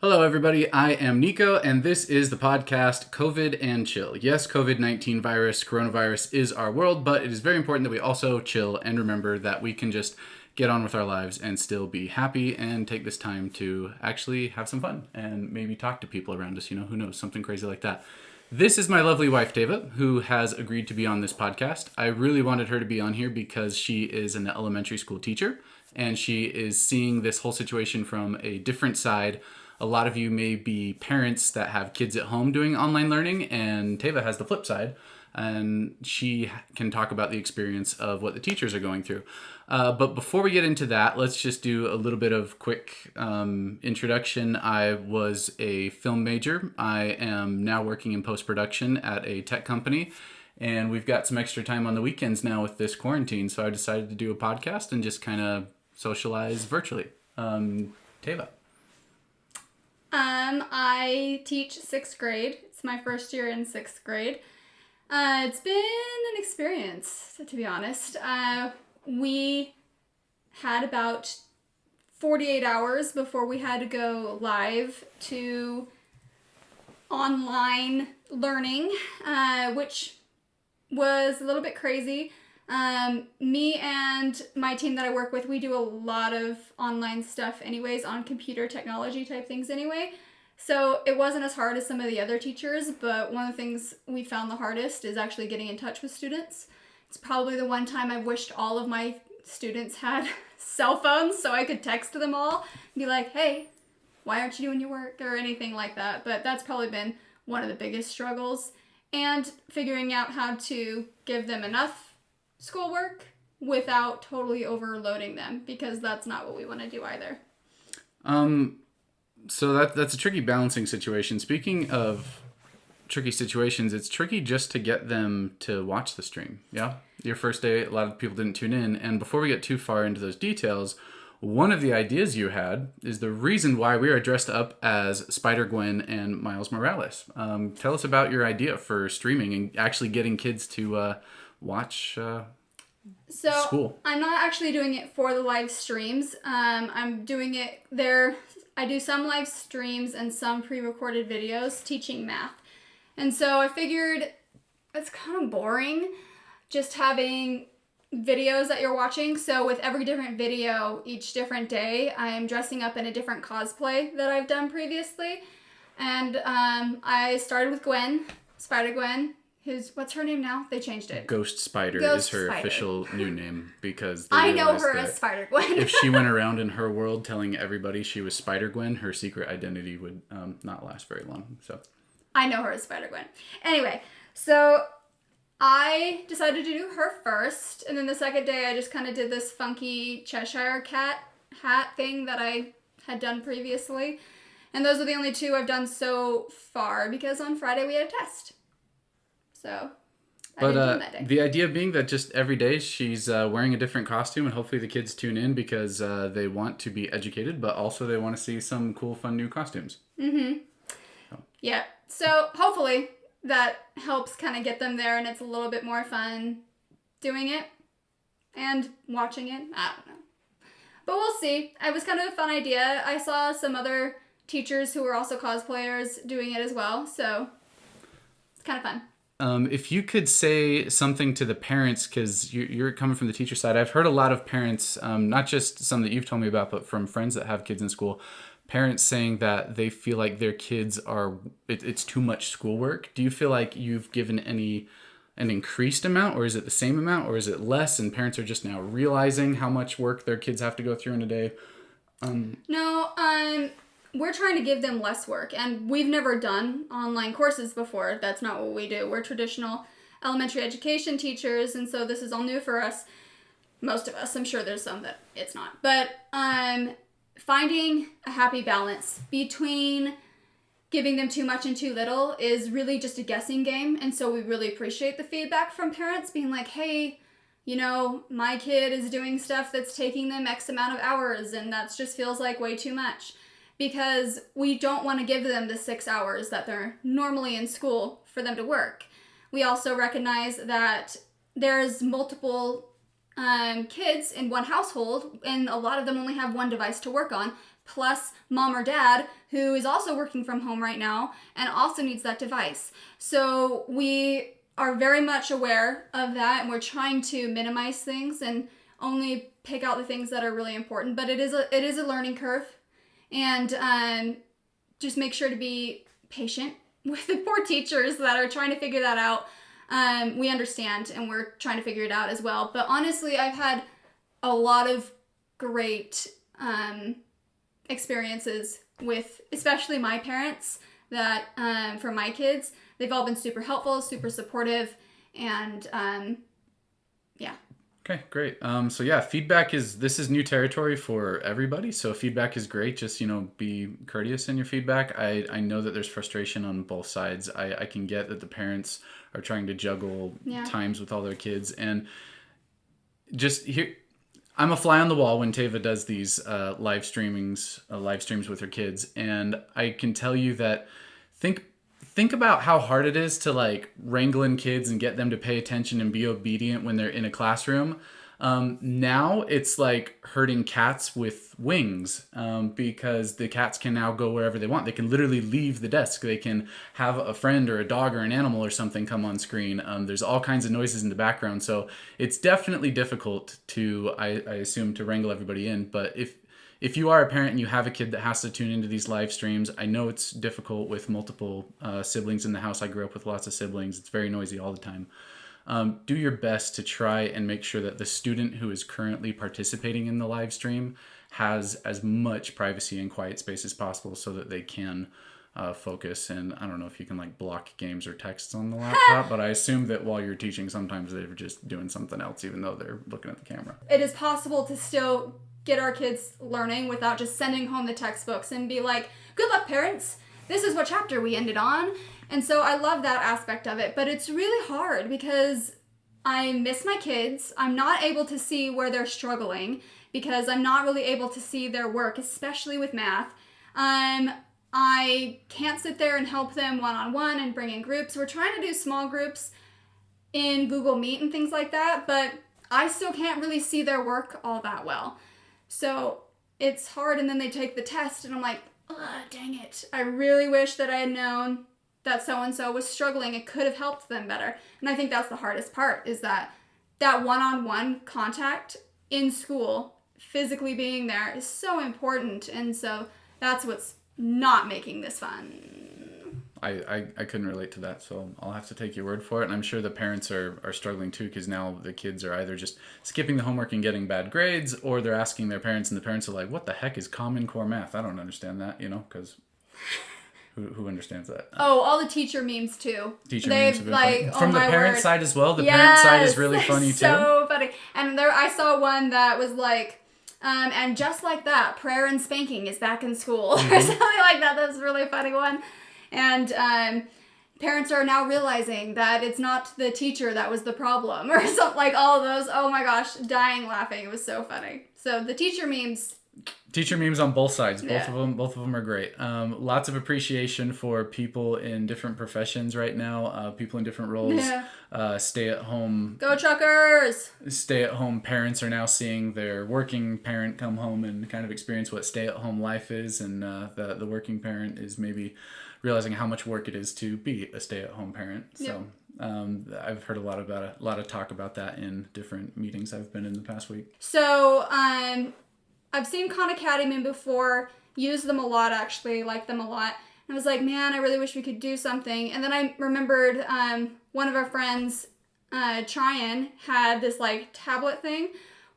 Hello, everybody. I am Nico, and this is the podcast COVID and Chill. Yes, COVID-19 virus, coronavirus is our world, but it is very important that we also chill and remember that we can just get on with our lives and still be happy and take this time to actually have some fun and maybe talk to people around us. Who knows, something crazy like that. This is my lovely wife, Tayva, who has agreed to be on this podcast. I really wanted her to be on here because she is an elementary school teacher, and she is seeing this whole situation from a different side. A lot of you may be parents that have kids at home doing online learning, and Tayva has the flip side, and she can talk about the experience of what the teachers are going through. But before we get into that, let's just do a little bit of quick introduction. I was a film major. I am now working in post-production at a tech company, and we've got some extra time on the weekends now with this quarantine, so I decided to do a podcast and just kind of socialize virtually. Tayva. I teach 6th grade. It's my first year in 6th grade. It's been an experience, to be honest. We had about 48 hours before we had to go live to online learning, which was a little bit crazy. Me and my team that I work with, we do a lot of online stuff anyways, on computer technology type things anyway. So it wasn't as hard as some of the other teachers, but one of the things we found the hardest is actually getting in touch with students. It's probably the one time I've wished all of my students had cell phones so I could text them all and be like, hey, why aren't you doing your work, or anything like that. But that's probably been one of the biggest struggles, and figuring out how to give them enough schoolwork without totally overloading them, because that's not what we want to do either. So that's a tricky balancing situation. Speaking of tricky situations, it's tricky just to get them to watch the stream. Yeah? Your first day, a lot of people didn't tune in. And before we get too far into those details, one of the ideas you had is the reason why we are dressed up as Spider-Gwen and Miles Morales. Tell us about your idea for streaming and actually getting kids to watch school. I'm not actually doing it for the live streams. I'm doing it there. I do some live streams and some pre-recorded videos teaching math. And so I figured it's kind of boring just having videos that you're watching. So with every different video, each different day, I am dressing up in a different cosplay that I've done previously. And I started with Gwen, Spider-Gwen. What's her name now? They changed it. Ghost Spider is her official new name, because I know her as Spider-Gwen. If she went around in her world telling everybody she was Spider-Gwen, her secret identity would not last very long. So I know her as Spider-Gwen. Anyway, so I decided to do her first, and then the second day I just kind of did this funky Cheshire cat hat thing that I had done previously. And those are the only two I've done so far, because on Friday we had a test. So, I didn't do them that day. The idea being that just every day she's wearing a different costume, and hopefully the kids tune in because they want to be educated, but also they want to see some cool, fun new costumes. Mm-hmm. Yeah. So hopefully that helps kind of get them there, and it's a little bit more fun doing it and watching it. I don't know. But we'll see. It was kind of a fun idea. I saw some other teachers who were also cosplayers doing it as well, so it's kind of fun. If you could say something to the parents, because you're coming from the teacher side, I've heard a lot of parents, not just some that you've told me about, but from friends that have kids in school, parents saying that they feel like their kids it's too much schoolwork. Do you feel like you've given an increased amount, or is it the same amount, or is it less, and parents are just now realizing how much work their kids have to go through in a day? No, we're trying to give them less work, and we've never done online courses before. That's not what we do. We're traditional elementary education teachers, and so this is all new for us. Most of us. I'm sure there's some that it's not. But finding a happy balance between giving them too much and too little is really just a guessing game, and so we really appreciate the feedback from parents being like, hey, my kid is doing stuff that's taking them X amount of hours, and that just feels like way too much. Because we don't want to give them the 6 hours that they're normally in school for them to work. We also recognize that there's multiple kids in one household, and a lot of them only have one device to work on, plus mom or dad who is also working from home right now and also needs that device. So we are very much aware of that, and we're trying to minimize things and only pick out the things that are really important. But it is a learning curve, and just make sure to be patient with the poor teachers that are trying to figure that out. We understand, and we're trying to figure it out as well. But honestly, I've had a lot of great experiences with, especially my parents, that for my kids, they've all been super helpful, super supportive, and yeah. Okay, great. So yeah, this is new territory for everybody. So feedback is great. Just, be courteous in your feedback. I know that there's frustration on both sides. I can get that the parents are trying to juggle times with all their kids. And just here, I'm a fly on the wall when Tayva does these live streams with her kids. And I can tell you that think about how hard it is to like wrangle in kids and get them to pay attention and be obedient when they're in a classroom. Now it's like herding cats with wings, because the cats can now go wherever they want. They can literally leave the desk. They can have a friend or a dog or an animal or something come on screen. There's all kinds of noises in the background. So it's definitely difficult to, I assume, to wrangle everybody in. But if you are a parent and you have a kid that has to tune into these live streams, I know it's difficult with multiple siblings in the house. I grew up with lots of siblings. It's very noisy all the time. Do your best to try and make sure that the student who is currently participating in the live stream has as much privacy and quiet space as possible so that they can focus. And I don't know if you can like block games or texts on the laptop, but I assume that while you're teaching, sometimes they're just doing something else, even though they're looking at the camera. It is possible to still get our kids learning without just sending home the textbooks and be like, good luck, parents. This is what chapter we ended on. And so I love that aspect of it. But it's really hard because I miss my kids. I'm not able to see where they're struggling because I'm not really able to see their work, especially with math. I can't sit there and help them one-on-one and bring in groups. We're trying to do small groups in Google Meet and things like that, but I still can't really see their work all that well. So it's hard, and then they take the test, and I'm like, oh, dang it. I really wish that I had known that so-and-so was struggling. It could have helped them better. And I think that's the hardest part, is that one-on-one contact in school, physically being there, is so important. And so that's what's not making this fun. I couldn't relate to that, so I'll have to take your word for it. And I'm sure the parents are struggling too, because now the kids are either just skipping the homework and getting bad grades, or they're asking their parents, and the parents are like, what the heck is Common Core math? I don't understand that, because who understands that? Oh, all the teacher memes too. Memes have been like, funny. From the parent word. Side as well. The parent side is really funny too. So funny. And there, I saw one that was like, and just like that, prayer and spanking is back in school, or something like that. That was a really funny one. And parents are now realizing that it's not the teacher that was the problem, or something, like all of those. Oh my gosh, dying laughing. It was so funny. So the teacher memes on both sides. Both of them are great. Lots of appreciation for people in different professions right now. People in different roles. Yeah. Stay-at-home. Go Truckers! Stay-at-home parents are now seeing their working parent come home and kind of experience what stay-at-home life is, and the working parent is maybe realizing how much work it is to be a stay-at-home parent. So I've heard a lot of talk about that in different meetings I've been in the past week. So I've seen Khan Academy before, used them a lot actually, liked them a lot. And I was like, man, I really wish we could do something. And then I remembered one of our friends, Tryon, had this like tablet thing.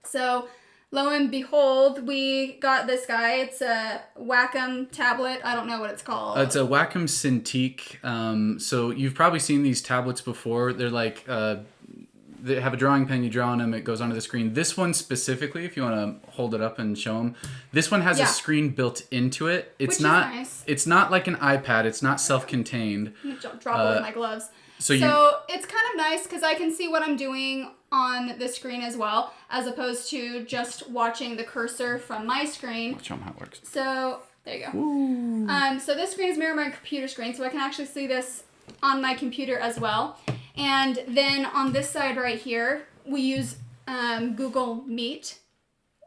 So lo and behold, we got this guy. It's a Wacom tablet. I don't know what it's called. It's a Wacom Cintiq. So you've probably seen these tablets before. They're like, they have a drawing pen. You draw on them. It goes onto the screen. This one specifically, if you want to hold it up and show them, this one has a screen built into it. It's Which not. Is nice. It's not like an iPad. It's not self-contained. I'm gonna drop it with my gloves. So it's kind of nice because I can see what I'm doing on the screen as well, as opposed to just watching the cursor from my screen. I'll show them how it works. So there you go. So this screen is mirroring my computer screen, so I can actually see this on my computer as well. And then on this side right here, we use Google Meet,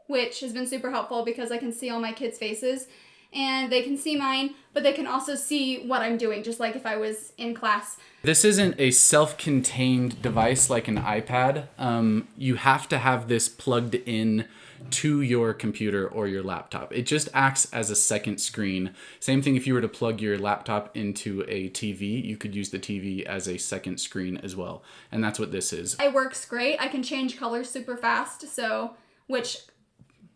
which has been super helpful because I can see all my kids' faces and they can see mine, but they can also see what I'm doing, just like if I was in class. This isn't a self-contained device like an iPad. You have to have this plugged in to your computer or your laptop. It just acts as a second screen. Same thing if you were to plug your laptop into a TV, you could use the TV as a second screen as well. And that's what this is. It works great. I can change colors super fast, which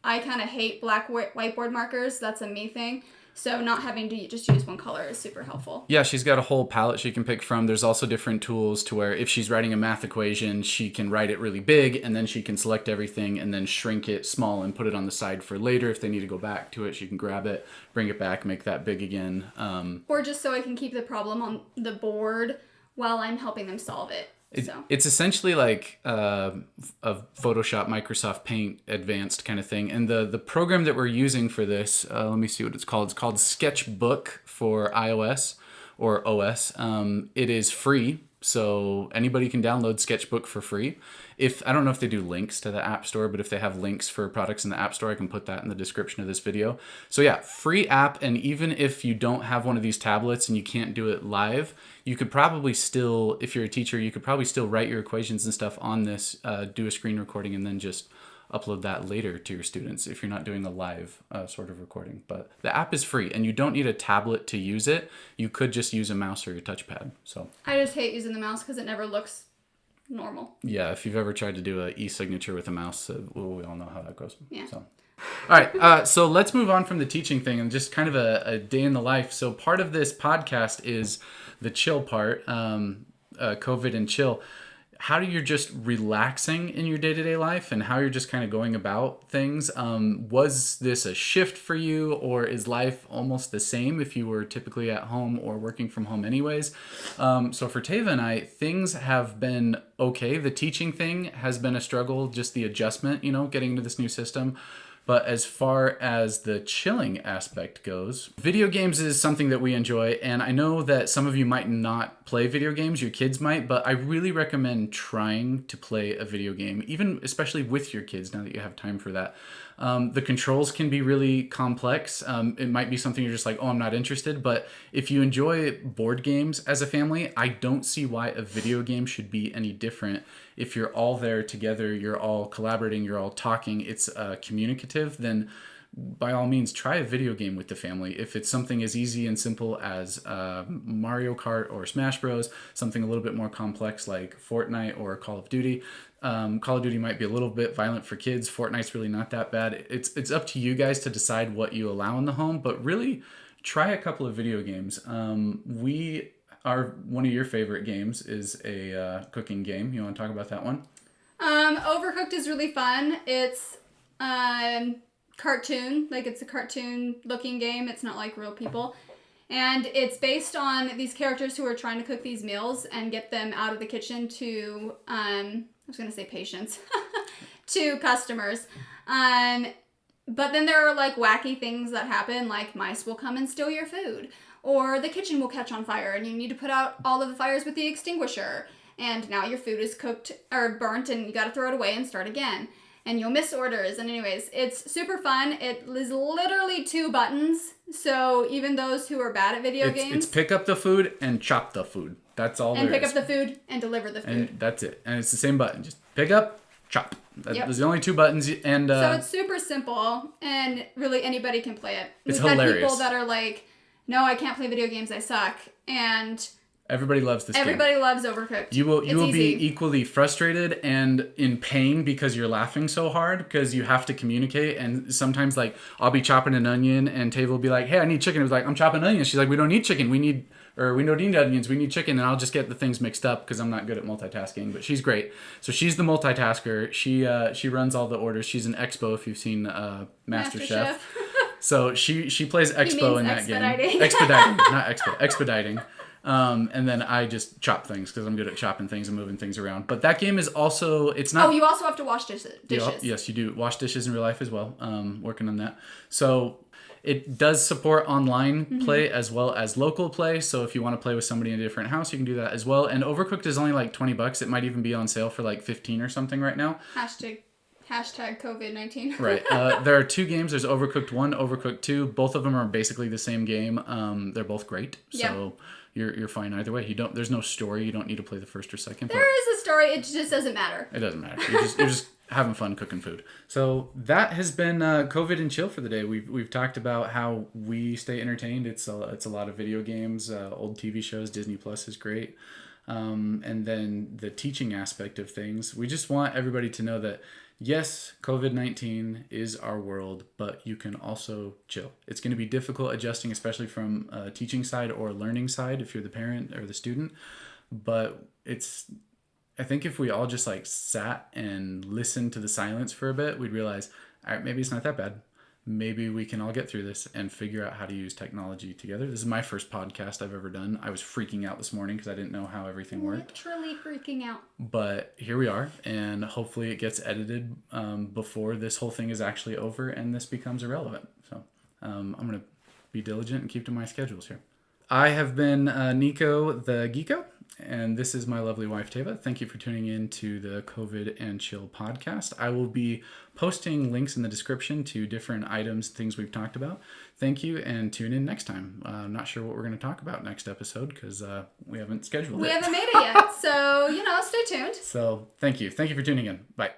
I kind of hate black whiteboard markers. That's a me thing. So not having to just use one color is super helpful. Yeah, she's got a whole palette she can pick from. There's also different tools to where if she's writing a math equation, she can write it really big and then she can select everything and then shrink it small and put it on the side for later. If they need to go back to it, she can grab it, bring it back, make that big again. Or just so I can keep the problem on the board while I'm helping them solve it. It's essentially like a Photoshop, Microsoft Paint advanced kind of thing. And the program that we're using for this, let me see what it's called. It's called Sketchbook for iOS or OS. It is free, so anybody can download Sketchbook for free. I don't know if they do links to the App Store, but if they have links for products in the App Store, I can put that in the description of this video. So yeah, free app, and even if you don't have one of these tablets and you can't do it live, you could probably still, if you're a teacher, you could probably still write your equations and stuff on this, do a screen recording, and then just upload that later to your students if you're not doing a live sort of recording. But the app is free, and you don't need a tablet to use it. You could just use a mouse or your touchpad. So I just hate using the mouse because it never looks normal. Yeah, if you've ever tried to do an e-signature with a mouse, we all know how that goes. Yeah. So. All right, so let's move on from the teaching thing and just kind of a day in the life. So part of this podcast is the chill part, COVID and chill. How you're just relaxing in your day-to-day life and how you're just kind of going about things. Was this a shift for you, or is life almost the same if you were typically at home or working from home anyways? So for Tayva and I, things have been okay. The teaching thing has been a struggle, just the adjustment, getting into this new system. But as far as the chilling aspect goes, video games is something that we enjoy. And I know that some of you might not play video games, your kids might, but I really recommend trying to play a video game, even especially with your kids now that you have time for that. The controls can be really complex. It might be something you're just like, oh, I'm not interested. But if you enjoy board games as a family, I don't see why a video game should be any different. If you're all there together, you're all collaborating, you're all talking, it's communicative, then by all means, try a video game with the family. If it's something as easy and simple as Mario Kart or Smash Bros, something a little bit more complex like Fortnite or Call of Duty. Call of Duty might be a little bit violent for kids. Fortnite's really not that bad. It's up to you guys to decide what you allow in the home, but really try a couple of video games. One of your favorite games is a cooking game. You want to talk about that one? Overcooked is really fun. It's cartoon, like it's a cartoon looking game. It's not like real people. And it's based on these characters who are trying to cook these meals and get them out of the kitchen to, I was going to say patients, to customers. But then there are like wacky things that happen, like mice will come and steal your food, or the kitchen will catch on fire and you need to put out all of the fires with the extinguisher. And now your food is cooked or burnt and you got to throw it away and start again. And you'll miss orders. And anyways, it's super fun. It is literally 2 buttons. So even those who are bad at video games. It's pick up the food and chop the food. That's all there is. And pick up the food and deliver the food. And that's it. And it's the same button. Just pick up, chop. Those are the only 2 buttons. And so it's super simple. And really anybody can play it. It's We've hilarious. had people that are like, no, I can't play video games. I suck. And everybody loves this game. Everybody loves Overcooked. You will be equally frustrated and in pain because you're laughing so hard because you have to communicate. And sometimes, like, I'll be chopping an onion and Tayva will be like, hey, I need chicken. It was like, I'm chopping onions. She's like, we don't need chicken. We don't need onions. We need chicken. And I'll just get the things mixed up because I'm not good at multitasking. But she's great. So she's the multitasker. She runs all the orders. She's an expo if you've seen MasterChef. So she plays expo in that game. Expediting, not expo. Expediting. And then I just chop things because I'm good at chopping things and moving things around. But that game is also, it's not... Oh, you also have to wash dishes. Yes, you do. Wash dishes in real life as well. Working on that. So it does support online play as well as local play. So if you want to play with somebody in a different house, you can do that as well. And Overcooked is only like $20. It might even be on sale for like 15 or something right now. Hashtag COVID-19. Right. There are 2 games. There's Overcooked 1, Overcooked 2. Both of them are basically the same game. They're both great. So you're fine either way. There's no story. You don't need to play the first or second. There is a story. It just doesn't matter. It doesn't matter. You're just having fun cooking food. So that has been COVID and Chill for the day. We've talked about how we stay entertained. It's a lot of video games, old TV shows. Disney Plus is great. And then the teaching aspect of things. We just want everybody to know that yes, COVID-19 is our world, but you can also chill. It's going to be difficult adjusting, especially from a teaching side or learning side if you're the parent or the student. But I think if we all just like sat and listened to the silence for a bit, we'd realize, all right, maybe it's not that bad. Maybe we can all get through this and figure out how to use technology together. This is my first podcast I've ever done. I was freaking out this morning because I didn't know how everything worked. Literally freaking out. But here we are, and hopefully it gets edited before this whole thing is actually over and this becomes irrelevant. So I'm going to be diligent and keep to my schedules here. I have been Nico the Geeko, and this is my lovely wife, Tayva. Thank you for tuning in to the COVID and Chill podcast. I will be posting links in the description to different items, things we've talked about. Thank you, and tune in next time. I'm not sure what we're going to talk about next episode because we haven't scheduled it. We haven't made it yet, so, stay tuned. So thank you. Thank you for tuning in. Bye.